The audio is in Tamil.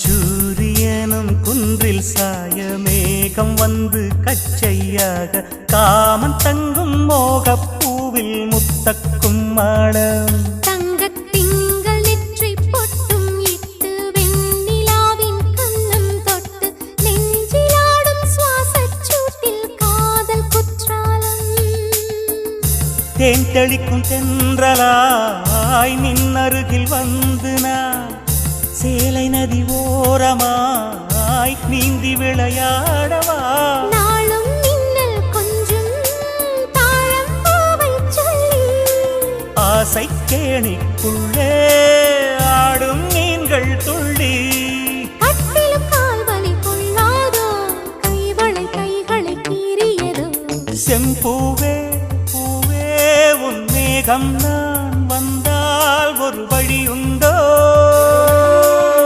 அந்திச்சூரியனும் குன்றில் சாய மேகம் வந்து கச்சையாக காமன் தங்கும் மோகப்பூவில் முத்தக்கும் மாடம் தங்கத்திங்கள் நெற்றி பொட்டும் இட்டு வெண்ணிலாவின் கண்ணம் தொட்டு நெஞ்சிலாடும் சுவாசச் சூட்டில் காதல் குற்றாலம் தேன் தெளிக்கும் தென்றலாய் நின்னருகில் வந்து நான் சேலை நதி ஓரமாய் நீந்தி விளையாடவா நாளும் மின்னல் கொஞ்சம் தாழம் பூவை சொல்லி ஆசை கேணிக்குள்ளே ஆடும் மீன்கள் துள்ளி கட்டிலும் கால்வலி கொள்ளாதோ கைவளை கைகளை கீறியதோ செம்பூவே பூவே உன் மேகம் நான் வந்தால் ஒரு வழி உண்டோ